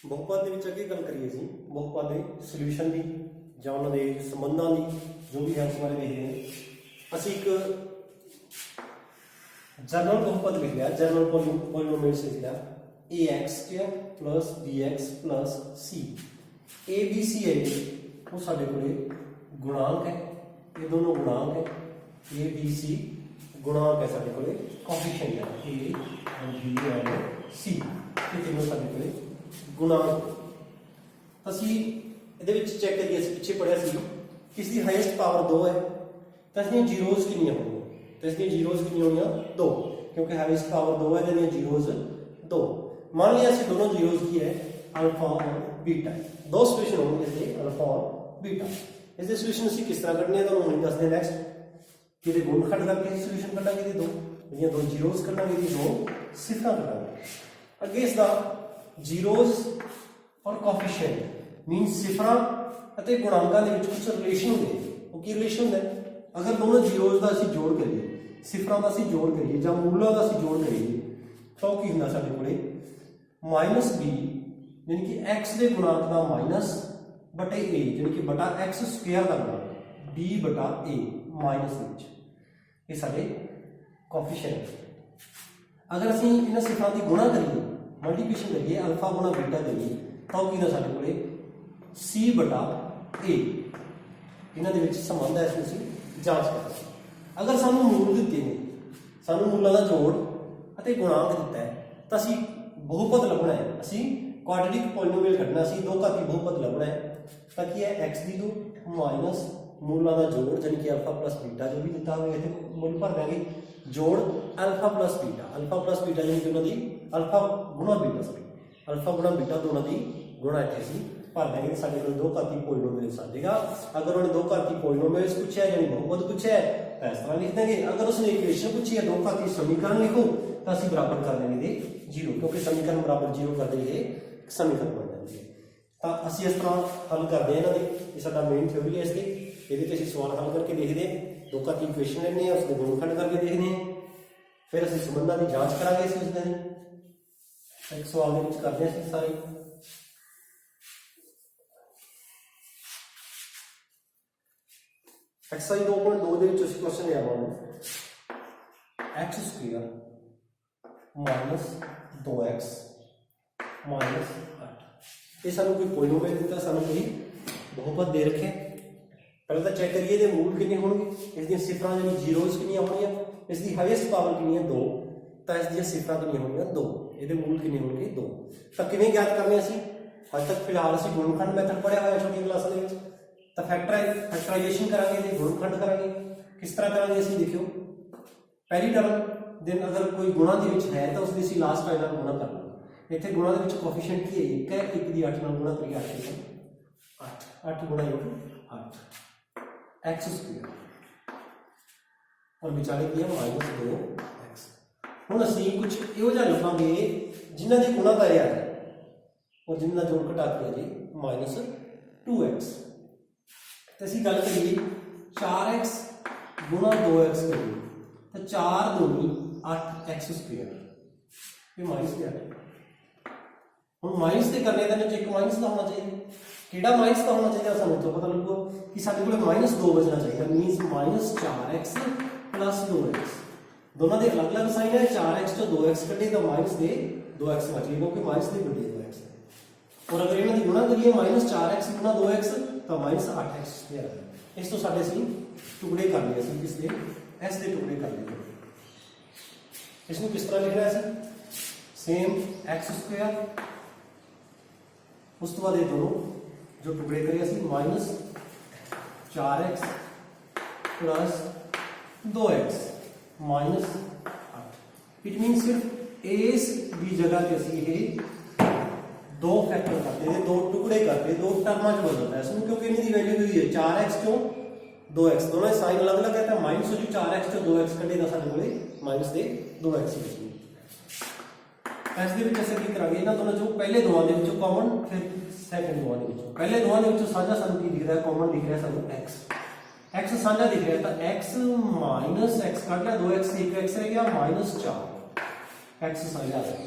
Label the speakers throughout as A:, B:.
A: ਬਹੁਪਦ ਦੇ ਵਿੱਚ ਅੱਗੇ ਗੱਲ ਕਰੀਏ ਅਸੀਂ ਬਹੁਪਦ ਦੇ ਸੋਲੂਸ਼ਨ ਦੀ ਜਾਂ ਉਹਨਾਂ ਦੇ ਸੰਬੰਧਾਂ ਦੀ ਜੋ ਵੀ ਹੈ ਉਸ ਬਾਰੇ ਦੇਖਦੇ ਹਾਂ। ਅਸੀਂ ਇੱਕ ਜਨਰਲ ਬਹੁਪਦ ਲਿਖ ਲਿਆ, ਜਨਰਲ ਪੋਲੀਨੋਮੀਅਲਸ ਲਿਖ ਲਿਆ ax plus bx plus c। a b c है वो साढ़े को गुणांक है, ये दोनों गुणांक है, a b c गुणांक है साढ़े को कोएफिशिएंट है a and b and c, ये तीनों साढ़े को गुणांक। ਅਸੀਂ ਇਹਦੇ ਵਿੱਚ ਚੈੱਕ ਕਰੀਏ, ਅਸੀਂ ਪਿੱਛੇ ਪੜਿਆ ਸੀ ਕਿ ਇਸ ਦੀ ਹਾਈਐਸਟ ਪਾਵਰ 2 ਹੈ ਤਾਂ ਇਸ ਦੀਆਂ ਜ਼ੀਰੋਜ਼ ਕਿੰਨੀਆਂ ਹੋਣਗੀਆਂ, ਤਾਂ ਇਸ ਦੀਆਂ ਜ਼ੀਰੋਜ਼ ਕਿੰਨੀਆਂ ਹੋਣਗੀਆਂ 2, ਕਿਉਂਕਿ ਹਾਈਐਸਟ ਪਾਵਰ 2 है तो इसकी जीरोज 2। मान लिया ऐसे दोनों जीरोज की है अल्फा और बीटा, दो सोल्यूशन होंगे इसके अल्फा और बीटा। इसके सोल्यूशन ਅਸੀਂ किस तरह करने हैं तो हम ਦੱਸਦੇ नेक्स्ट कि गुण खंड करके सोल्यूशन कटांगे, दो जीरोज कटांगे, दो सिफर कटांगे। अगे इसका जीरोज और कोएफिशिएंट मीन सिफर ਅਤੇ ਗੁਣਾਂਕਾਂ ਦੇ ਵਿੱਚ ਕੁਝ ਰਿਲੇਸ਼ਨ ਹੁੰਦੇ। ਉਹ ਕੀ ਰਿਲੇਸ਼ਨ ਹੁੰਦਾ? ਅਗਰ ਦੋਨੋਂ ਜ਼ੀਰੋਜ਼ ਦਾ ਅਸੀਂ ਜੋੜ ਕਰੀਏ, ਸਿਫਰਾਂ ਦਾ ਅਸੀਂ ਜੋੜ ਕਰੀਏ ਜਾਂ ਮੂਲਾਂ ਦਾ ਅਸੀਂ ਜੋੜ ਕਰੀਏ ਤਾਂ ਉਹ ਕੀ ਹੁੰਦਾ ਸਾਡੇ ਕੋਲੇ -b यानी कि x ਦੇ ਗੁਣਾਂਕ ਦਾ ਮਾਈਨਸ ਬਟਾ a यानी कि ਬਟਾ x ਸਕੁਅਰ ਦਾ ਗੁਣਾਂਕ b ਬਟਾ a ਮਾਈਨਸ ਵਿੱਚ, ਇਹ ਸਾਡੇ ਕੋਐਫੀਸ਼ੀਐਂਟ। ਅਗਰ ਅਸੀਂ ਇਹਨਾਂ ਸਿਫਰਾਂ ਦੀ ਗੁਣਾ ਕਰੀਏ, ਮਲਟੀਪਲੀਕੇਸ਼ਨ ਕਰੀਏ, ਅਲਫਾ ਗੁਣਾ ਬੀਟਾ ਕਰੀਏ ਤਾਂ ਉਹ ਕੀ ਹੁੰਦਾ ਸਾਡੇ ਕੋਲੇ c ਬਟਾ a। ਇਹਨਾਂ ਦੇ ਵਿੱਚ ਸੰਬੰਧ ਹੈ, ਇਸ ਨੂੰ ਅਸੀਂ ਜਾਂਚ ਕਰਾਂਗੇ। ਅਗਰ ਸਾਨੂੰ ਮੂਲ ਦਿੱਤੇ ਨੇ, ਸਾਨੂੰ ਮੂਲਾਂ ਦਾ ਜੋੜ ਅਤੇ ਗੁਣਾਂਕ ਦਿੱਤਾ ਹੈ ਤਾਂ ਅਸੀਂ ਬਹੁਪਦ ਲੱਭਣਾ ਹੈ, ਅਸੀਂ ਕੁਆਡ੍ਰੈਟਿਕ ਪੋਲੀਨੋਮੀਅਲ ਕੱਢਣਾ, ਅਸੀਂ ਦੋ ਘਾਤੀ ਬਹੁਪਦ ਲੱਭਣਾ ਹੈ ਤਾਂ ਕਿ ਇਹ x ਦੀ 2 ਮਾਈਨਸ ਮੂਲਾਂ ਦਾ ਜੋੜ ਯਾਨੀ ਕਿ ਅਲਫਾ ਪਲਸ ਬੀਟਾ ਜੋ ਵੀ ਦਿੱਤਾ ਹੋਵੇ ਇੱਥੇ ਮੁੱਲ ਭਰ ਦਾਂਗੇ, ਜੋੜ ਅਲਫਾ ਪਲਸ ਬੀਟਾ ਯਾਨੀ ਕਿ ਉਹਨਾਂ ਦੀ ਅਲਫਾ ਗੁਣਾ ਬੀਟਾ, ਅਲਫਾ ਗੁਣਾ ਬੀਟਾ ਦੋਨਾਂ ਦੀ ਗੁਣਾ ਇੱਥੇ ਅਸੀਂ ਭਰ ਦਾਂਗੇ। ਸਾਡੇ ਕੋਲ ਦੋ ਘਾਤੀ ਪੋਲੀਨੋਮੀਅਲ ਆ ਜਾਏਗਾ। ਅਗਰ ਉਹਨੇ ਦੋ ਘਾਤੀ ਪੋਲੀਨੋਮੀਅਲ ਪੁੱਛਿਆ यानी बहुपद पूछा है तो इस तरह लिख देंगे। अगर उसने इक्वेशन पूछी है दो घाती समीकरण लिखो तो असं बराबर कर देंगे 0, क्योंकि समीकरण बराबर 0 कर देंगे समीकरण बन जाएंगे। तो असं इस तरह हल करते हैं इन्होंने, ये साडा मेन थ्योरी है इसकी। ये सवाल हल करके देखते हैं, दो घाती इक्वेशन लेने उसके गुणनखंड करके देखते हैं, फिर असं संबंधों की जांच करांगे। इस एक सवाल करते हैं सारे। एक्सरसाइज 2.2 ਦੇ ਵਿੱਚ ਅਸੀਂ ਕੁਐਸਚਨ ਲਿਆ ਵਾ x square minus 2x minus 8। ਇਹ ਸਾਨੂੰ ਕੋਈ ਪੋਲੀਨੋਮੀਅਲ ਦਿੱਤਾ, ਸਾਨੂੰ ਕੋਈ ਬਹੁਪਦ ਦੇ ਰੱਖੇ। ਪਹਿਲਾਂ ਤਾਂ ਚੈੱਕ ਕਰੀਏ ਇਹਦੇ ਮੂਲ ਕਿੰਨੇ ਹੋਣਗੇ, ਇਸ ਦੀਆਂ ਸਿਫਰਾਂ ਜਿਹੜੀ ਜ਼ੀਰੋਜ਼ ਕਿੰਨੀਆਂ ਹੋਣਗੀਆਂ, ਇਸ ਦੀ ਹਾਈਐਸਟ ਪਾਵਰ ਕਿੰਨੀ ਹੈ 2, ਤਾਂ ਇਸ ਦੀਆਂ ਸਿਫਰਾਂ ਕਿੰਨੀਆਂ ਹੋਣਗੀਆਂ 2, ਇਹਦੇ ਮੂਲ ਕਿੰਨੇ ਹੋਣਗੇ 2। ਤਾਂ ਕਿਵੇਂ ਗਿਆਤ ਕਰਨੇ ਅਸੀਂ? ਅੱਜ ਤੱਕ ਫਿਲਹਾਲ ਅਸੀਂ ਗੁਣਨਖੰਡ ਮੈਥਡ ਪੜਿਆ ਹੋਇਆ ਛੋਟੀ ਕਲਾਸਾਂ ਦੇ ਵਿੱਚ, तो फैक्टराइजेशन करांगे, गुणनखंड करांगे। किस तरह करांगे ਅਸੀਂ देखियो, पहली टर्म देन अगर कोई गुणा ਦੇ ਵਿੱਚ ਹੈ ਤਾਂ ਉਸ ਦੀ ਅਸੀਂ ਲਾਸਟ ਟਾਈਮ ਨਾਲ ਗੁਣਾ ਕਰ ਲਵਾਂਗੇ। ਇੱਥੇ ਗੁਣਾ ਦੇ ਵਿੱਚ ਕੋਐਫੀਸ਼ੀਐਂਟ ਕੀ ਹੈ? 1 ਹੈ, 1 ਦੀ 8 ਨਾਲ ਗੁਣਾ ਕਰੀਏ 8 8 ਗੁਣਾ 1 8 x ਸਕੁਅਰ और ਵਿਚਾਲੇ ਕੀ ਹੈ -2x। ਹੁਣ ਅਸੀਂ ਕੁਝ ਇਹੋ ਜਿਹਾ ਲੱਭਾਂਗੇ ਜਿਨ੍ਹਾਂ ਦੀ ਗੁਣਾ ਦਾ ਹੈ और जिन्हां ਦਾ ਜੋੜ ਘਟਾ ਕੇ ਆ ਜੇ -2x। तो असीं गल करिए 4x गुणा 2x करिए तो 4 दूनी 8x स्क्वायर, ये माइनस क्या है? हम माइनस से करने का एक माइनस का होना चाहिए, किहड़ा माइनस का होना चाहिए सानूं तो पता लगूगा कि साडे कोल -2 बचना चाहिए, मीनस -4x प्लस 2x। दोनों के अलग अलग साइन है, 4x तो 2x कटे तो माइनस दे 2x बच गए, क्योंकि माइनस दे बड़े 2x है। और अगर इन्होंने गुणा करिए -4x गुणा 2x तो -8x स्क्वायर। इस तो साडे असीं टुकड़े कर लिए, असीं किस दे s दे टुकड़े कर लिए। इसनूं किस तरह लिखना है? सेम x स्क्वायर, उस तो बाद ये दोनों जो टुकड़े करिए असीं -4x plus 2x -8। It mean सिर्फ इस की जगह पे असीं ये दो फैक्टर करते हैं, दो टुकड़े करते, दो टर्मा च बदलता है इसमें, क्योंकि इनकी वैल्यू हुई है 4x चो 2x, दोनों साइन अलग अलग है तो माइनस हो 4x चो 2x कटेगा साडे कोले माइनस दे 2x बचेगी। इस दे विच असीं की करांगे, इन्हां दोनों चों पहले दोवां दे विचों कॉमन, फिर सैकंड दोवां दे विचों। पहले दोवां दे विचों साझा सानूं की दिख रहा है, कॉमन दिख रहा है सानूं x साझा दिख रहा है तो x माइनस x कट लिया, 2x से 1x रह गया -4 x साझा आ गया।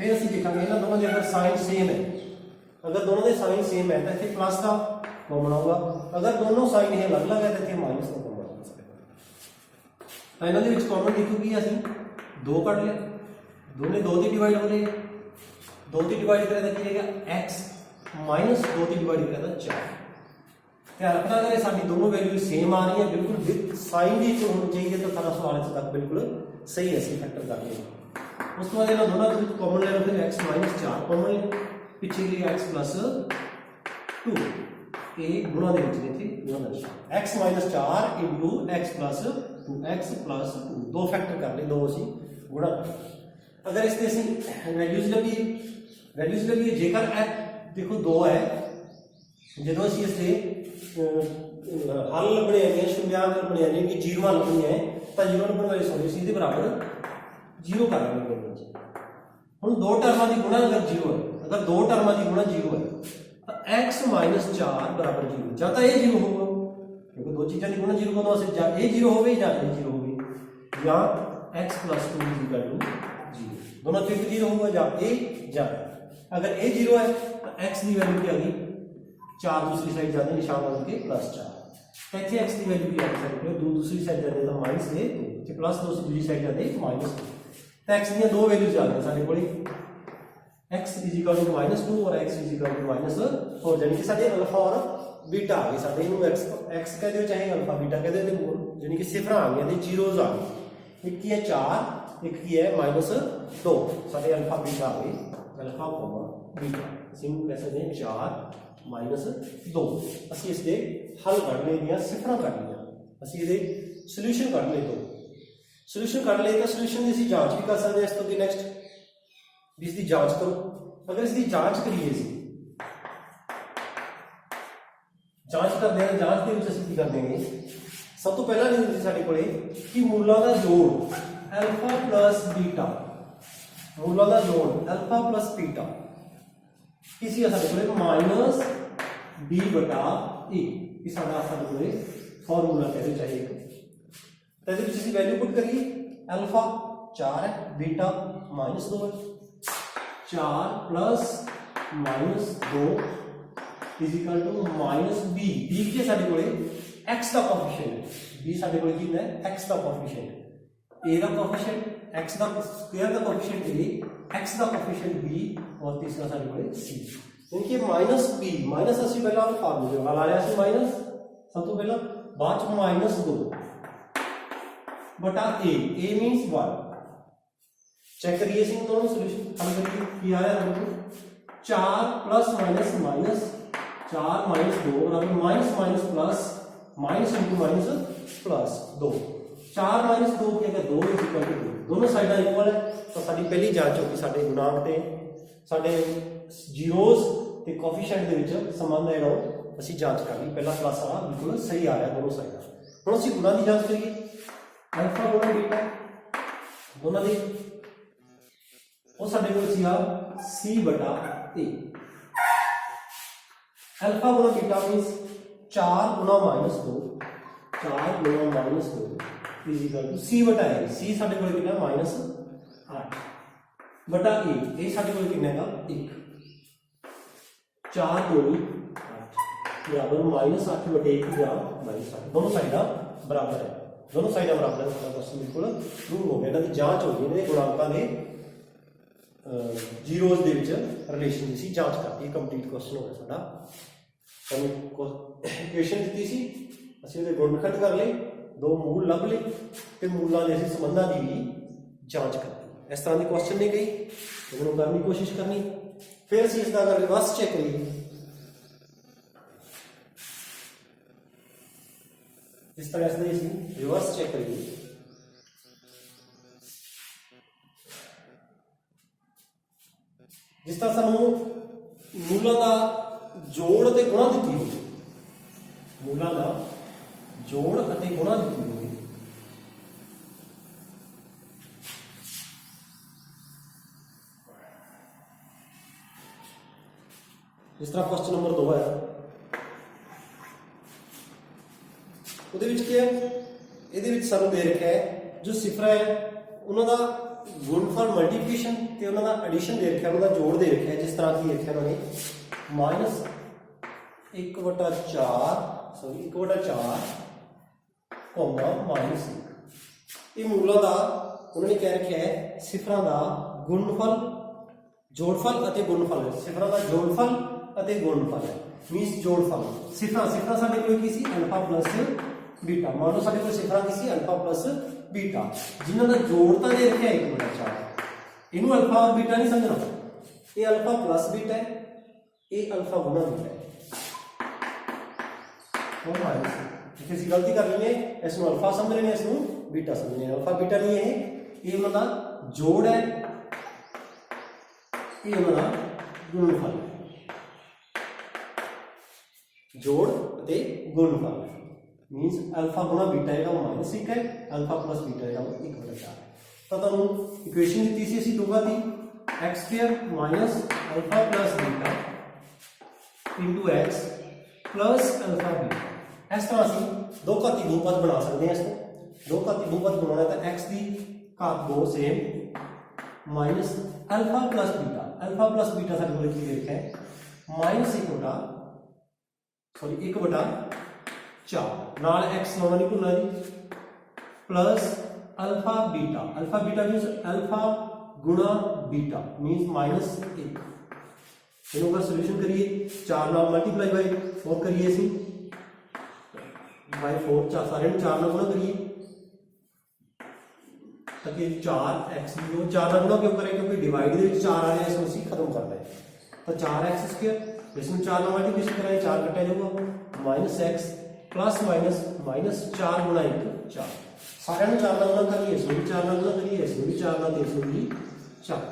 A: फिर ਅਸੀਂ ਦੇਖਾਂਗੇ ਇਹਨਾਂ ਦੋਨਾਂ ਦੇ ਅਗਰ ਸਾਈਨ ਸੇਮ ਹੈ, ਅਗਰ ਦੋਨੋਂ ਦੇ ਸਾਈਨ ਸੇਮ ਹੈ ਤਾਂ ਇੱਥੇ ਪਲੱਸ ਦਾ ਕਾਮਨ ਆਊਗਾ, ਅਗਰ ਦੋਨੋਂ ਸਾਈਨ ਇਹ ਅਲੱਗ-ਅਲੱਗ ਹੈ ਤਾਂ ਇੱਥੇ ਮਾਈਨਸ ਦਾ ਕਾਮਨ ਆਊਗਾ ਸਾਡੇ ਕੋਲ। ਤਾਂ ਇਹਨਾਂ ਦੇ ਵਿੱਚ ਕਾਮਨ ਲਿਖੂਗੀ ਅਸੀਂ 2 ਕੱਢ ਲਿਆ, ਦੋਨੇ 2 ਦੀ ਡਿਵਾਈਡ ਹੋ ਰਹੇ, 2 ਦੀ ਡਿਵਾਈਡ ਕਰੇ ਤਾਂ ਕੀ ਰਹੇਗਾ x माइनस 2 की डिवाइड करें तो 4। ध्यान रखना अगर साडी दोनों वैल्यू सेम आ रही है बिल्कुल विद साइन भी होनी चाहिए तो सारा सवाल इस तक बिल्कुल सही है, ऐसे फैक्टर कर लेंगे। उस बाद इन्होंने दोनों को कॉमन ले लो, फिर x माइनस 4 कॉमन ले, पीछे लिए x प्लस 2 ए गुणा दे विच थी गुणा दर्शा x minus 4 into x plus 2 x plus 2 दो फैक्टर कर ले, दो ਅਸੀਂ गुणा कर। अगर इसके ਅਸੀਂ वैल्यूज लगी जेकर देखो 2 है जो असी इससे हल लभने हैं शून्यांक लभने हैं कि जीरो लभनी है तो जीरो लभन वाली सॉल्यूशन के बराबर 0 कर लेंगे। हम 2 टर्मां की गुणा अगर 0 है, अगर 2 टर्मां की गुणा 0 है तो x माइनस 4 बराबर 0 या तो ये 0 होगा क्योंकि दो चीज़ों की गुणा 0 को तो या ये 0 हो गई या ये 0 हो गई, या x प्लस 2 इक्वल टू 0 दोनों तो 0 होगा या a या अगर a 0 है तो x की वैल्यू क्या आ गई 4 दूसरी साइड जाते निशान लगा के प्लस 4 तो इतने x की वैल्यू क्या आ सकती है 2 दूसरी साइड जाते तो माइनस 2 तो प्लस 2 दूसरी साइड जाते माइनस 2 तो x दी दो वैल्यूज आ गई साडे कोल x = -2 और x = -4 यानी कि साडे अल्फा और बीटा आ गए साडे इनु x कह दो चाहे अल्फा बीटा कह दो यानी कि सिफर आ गई ते जीरोज आ गए, एक की है 4 एक की है -2 साडे अल्फा बीटा आ गए अल्फा कोमा बीटा सिंह कैसे दें 4 - 2 ਅਸੀਂ ਇਸ ਦੇ ਹੱਲ ਕੱਢਨੇ ਦੀਆਂ ਸਿਫਰਾਂ ਕੱਢਨੀਆਂ, ਅਸੀਂ ਇਹਦੇ ਸੋਲੂਸ਼ਨ ਕੱਢ ਲਏ, तो ਸੋਲੂਸ਼ਨ ਕੱਢ ਲਏ ਤਾਂ ਸੋਲੂਸ਼ਨ ਦੀ ਅਸੀਂ ਜਾਂਚ ਵੀ ਕਰ ਸਕਦੇ ਹਾਂ। ਇਸ ਤੋਂ ਅੱਗੇ ਨੈਕਸਟ ਵੀ ਇਸ ਦੀ ਜਾਂਚ ਕਰੋ। ਅਗਰ ਇਸ ਦੀ ਜਾਂਚ ਕਰੀਏ ਅਸੀਂ ਜਾਂਚ ਕਰਦੇ ਹਾਂ, ਜਾਂਚ ਦੇ ਵਿੱਚ ਅਸੀਂ ਕੀ ਕਰਦੇਗੇ ਸਭ ਤੋਂ ਪਹਿਲਾਂ ਨਹੀਂ ਹੁੰਦੀ ਸਾਡੇ ਕੋਲੇ ਕਿ ਮੂਲਾਂ ਦਾ ਜੋੜ ਅਲਫਾ ਪਲਸ ਬੀਟਾ, ਮੂਲਾਂ ਦਾ ਜੋੜ ਅਲਫਾ ਪਲਸ ਬੀਟਾ किसी माइनस बी बटा ए फॉर्मूला कहते चाहिए तो वैल्यू पुट करिए अल्फा 4 है बीटा -2 है 4 plus -2 equal to minus B B के साडे कोले एक्स का कोएफिशिएंट बी साडे कोले कितना है एक्स का कोएफिशिएंट ए का कोएफिशिएंट एक्स का स्क्वायर का कोएफिशिएंट ए एक्स का कोएफिशिएंट बी और तीसरा साडे कोले सी यानी कि माइनस बी माइनस ਅਸੀਂ ਪਹਿਲਾਂ ਫਾਰਮੂਲੇ ਵਾਲਾ ਲਿਆ ਸੀ ਮਾइनस ਸਭ ਤੋਂ ਪਹਿਲਾਂ ਬਾਅਦ ਚ -2 बटा ए ए मींस 1 चेक करिए इसमें दोनों सॉल्यूशन हल करिए क्या आया हमको 4 प्लस माइनस माइनस 4 - 2 बराबर minus minus plus minus into minus plus 2 4 - 2 क्या है 2 इक्वल टू 2 दोनों साइडां इक्वल है तो साडी पहली जांच होगी साडे गुणांक ते साडे जीरोस ते कोएफिशिएंट दे विच संबंध है ਜਿਹੜਾ ਅਸੀਂ ਜਾਂਚ ਕਰ ਲਈ ਪਹਿਲਾ प्लस वाला बिल्कुल सही आ रहा है दोनों साइडां। ਹੁਣ ਅਸੀਂ गुणा ਦੀ ਜਾਂਚ करिए अल्फा गुणा बीटा दोनों ਦੀ ਉਹ ਸਾਡੇ ਕੋਲ ਸੀ ਆ c बटा a अल्फा गुणा बीटा मींस 4 गुणा -2 4 गुणा -2 इक्वल टू c बटा a c ਸਾਡੇ ਕੋਲ ਕਿੰਨਾ -8 बटा a a ਸਾਡੇ ਕੋਲ ਕਿੰਨਾ ਹੈਗਾ 1 4 2 8 बराबर -8 बटे 1 या -8 दोनों साइडां बराबर है दोनों साइडां बराबर है हमारा क्वेश्चन बिल्कुल प्रूव हो गया। इन्हां दी जांच हो गई इन्हां दे गुणांकां दे जीरोस दे विच रिलेशन दी सी जांच करती कंप्लीट क्वेश्चन हो गया साडा। ਸਾਨੂੰ ਇਕੁਏਸ਼ਨ ਦਿੱਤੀ ਸੀ ਅਸੀਂ ਉਹਦੇ ਗੁਣ ਕੱਢ ਕਰ ਲਏ ਦੋ ਮੂਲ ਲੱਭ ਲਏ ਤੇ ਮੂਲਾਂ ਦੇ ਅਸੀਂ ਸੰਬੰਧਾਂ ਦੀ ਵੀ ਜਾਂਚ ਕਰਨੀ। ਇਸ ਤਰ੍ਹਾਂ ਦੀ ਕੁਐਸਚਨ ਨਹੀਂ ਗਈ ਉਹਨੂੰ ਕਰਨ ਦੀ ਕੋਸ਼ਿਸ਼ ਕਰਨੀ। ਫਿਰ ਅਸੀਂ ਇਸ ਦਾ ਅਗਰ ਰਿਵਰਸ ਚੈੱਕ ਕਰੀਏ इस तरह से इसी रिवर्स चेक करिए जिस तरह सानू मूलों का जोड़ ते गुणा दी हो मूलों का जोड़ अते गुणा दी हो जिस तरह क्वेश्चन नंबर 2 है ਉਹਦੇ ਵਿੱਚ ਕੀ ਹੈ ਇਹਦੇ ਵਿੱਚ ਸਾਨੂੰ ਦੇ ਰੱਖਿਆ ਹੈ ਜੋ ਸਿਫਰਾਂ ਹੈ ਉਹਨਾਂ ਦਾ ਗੁਣਨਫਲ ਮਲਟੀਪਲੀਕੇਸ਼ਨ ਤੇ ਉਹਨਾਂ ਦਾ ਐਡੀਸ਼ਨ ਦੇ ਰੱਖਿਆ, ਉਹਨਾਂ ਦਾ ਜੋੜ ਦੇ ਰੱਖਿਆ, ਜਿਸ ਤਰ੍ਹਾਂ ਕੀ ਰੱਖਿਆ ਉਹਨਾਂ ਨੇ -1/4 ਸੌਰੀ 1/4 -1। ਇਹ ਮੂਲਾਂ ਦਾ ਉਹਨਾਂ ਨੇ ਕਹਿ ਰੱਖਿਆ ਹੈ ਸਿਫਰਾਂ ਦਾ ਗੁਣਨਫਲ, ਜੋੜਫਲ ਅਤੇ ਗੁਣਨਫਲ। ਸਿਫਰਾਂ ਦਾ ਜੋੜਫਲ ਅਤੇ ਗੁਣਨਫਲ ਹੈ, ਮੀਨਸ ਜੋੜਫਲ। ਸਿਫਰਾਂ ਸਾਡੇ ਕੋਲ ਕੀ ਸੀ ਅਲਫਾ ਪਲੱਸ बीटा। मान लो साडे कोल सिफरा की सी अल्फा प्लस बीटा, जिन्हां दा जोड़ तां दे रखिया 1/4। इनू अल्फा और बीटा नहीं समझना, ये अल्फा प्लस बीटा है, ये अल्फा गुणा बीटा है। तो माइनस इत्थे असीं गलती कर लैने, इसनूं अल्फा समझ रहे हैं, इसनूं बीटा समझ रहे हैं। अल्फा बीटा नहीं है, ये उन्हां दा जोड़ है, ये उन्हां दा गुणनफल है। जोड़ अते गुणनफल मीनस अल्फा गुणा बीटा जो -1 है, अल्फा प्लस बीटा जो 1/4 है। तो तुहानूं इक्वेशन दी सी असीं 2 x² minus alpha plus beta into x plus alpha beta. इस तरह असीं 2 घाती बहुपद बना सकते हैं। इसको 2 घाती बहुपद बनाना तो x की घात 2 same minus alpha plus beta. Alpha plus beta साडे कोल की लिखा है -1/4 नाल x लाना नहीं भुलना जी, plus alpha beta. Alpha beta minus alpha गुणा बीटा मीनस -1। इनू अगर सोल्यूशन करिए 4 नाल मल्टीप्लाई बाय 4 करिए, इसी बाय 4 सारे 4 नाल गुणा करिए ताकि 4x 4 नाल गुणा क्यों करें, क्योंकि डिवाइड दे विच 4 आ रहा है, इसको असीं खत्म करना है। तो 4x², इसमें 4 नाल मल्टीप्लिकेशन कराएं, 4 कटा जाऊगा -x प्लस माइनस -4 गुणा 1 4। सारे 4 नाल गुणा करिए, इसमें भी 4 नाल गुणा करिए, इसमें भी 4 नाल, इसमें भी 4।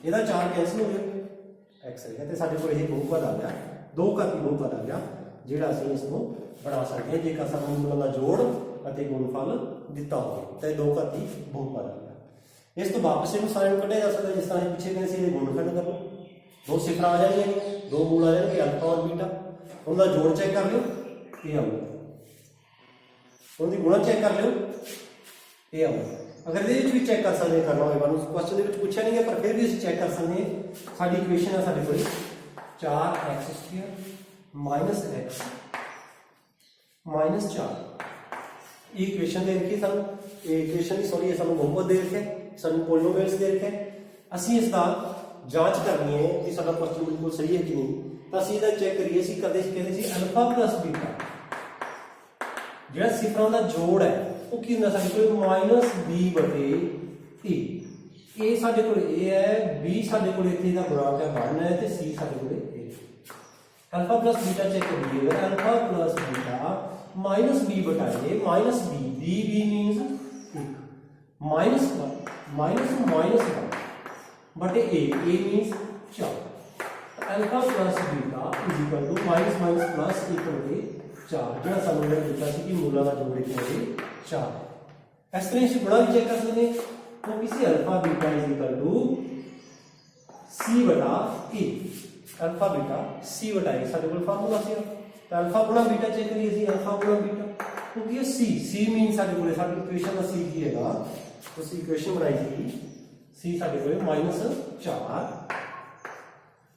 A: इहदा 4 कैंसिल हो गया, x है तो साडे कोल यह बहुपद आ गया, 2 घाती बहुपद आ गया, जिहड़ा असीं इसनूं बना सकते हैं जेकर सानूं मूलां दा जोड़ अते गुणनफल दिता होवे तो 2 घाती बहुपद आ गया। इस तो वापस इहनूं सारे नूं कढिया जा सकदा, जिस तरह पिछे कहे सी इहदे गुणनफल कर लो, 2 सिफर आ जाएंगे, 2 मूल आ जाएंगे अल्फा और बीटा, उनका जोड़ चेक कर लो, ये आऊगा, उनकी गुणा चेक कर लो, ये आऊगा। अगर ये भी चेक कर सकते करना होगा, क्वेश्चन के पूछा नहीं है पर फिर भी असीं चेक कर सकते हैं। साडी इक्वेशन है साडे कोल 4x² माइनस x माइनस 4। ये इक्वेशन दे रखी सानूं, ये इक्वेशन सॉरी सानूं बहुपद दे रखे, सानूं पॉलिनोमियल्स दे रखे। असीं इसका जांच करनी है कि साडा क्वेश्चन बिल्कुल सही है कि नहीं, तो असीं इहदा चेक करिए। असीं कहते सी अल्फा प्लस बीटा जिहड़ा सिफरां दा जोड़ है वो की हुंदा साडे कोल -b/a। ए साडे कोल a है, b साडे कोल इत्थे दा गुणांक है 1 है ते c साडे कोल a। Alpha plus beta check करिए, alpha plus beta -b/a minus b, b means 1 minus 1 बटे a means 4। Alpha plus beta is equal to minus plus 1/4 जो सानू दिता सी कि मूलां दा जोड़ इत्थे 4। इस तरह इस गुणा भी चेक कर सकते हैं, तो किसी alpha beta is equal to c/a। Alpha beta c/a साडे कोल फार्मूला सी, तो अल्फा गुणा बीटा चेक करिए सी, अल्फा गुणा बीटा क्योंकि ये c मीन साडे कोल साडी इक्वेशन दा c की हैगा, तो सी इक्वेशन बनाई थी c साडे कोल -4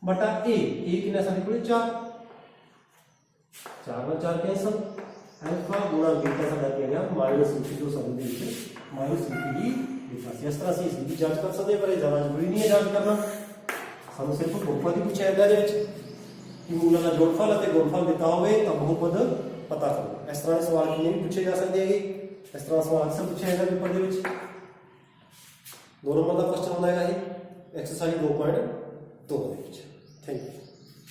A: बटा a कितना साडे कोल 4 में 4 कैंसल। अल्फा गुणा बीटा साडा क्या गया -1 जो सब दे विच -1 ही लिखा सी। इस तरह से इसकी जांच कर सकते हैं, पर ज्यादा जरूरी नहीं है जांच करना, सानू सिर्फ बहुपद ही पूछा है दे विच कि मूलां दा जोड़फल अते गुणनफल दिता होवे तां बहुपद पता करो। इस तरह के सवाल कितने भी पूछे जा सकते हैं, इस तरह सवाल अक्सर पूछा जाएगा पेपर दे विच। 2 नंबर का क्वेश्चन होना है एक्सरसाइज 2.2।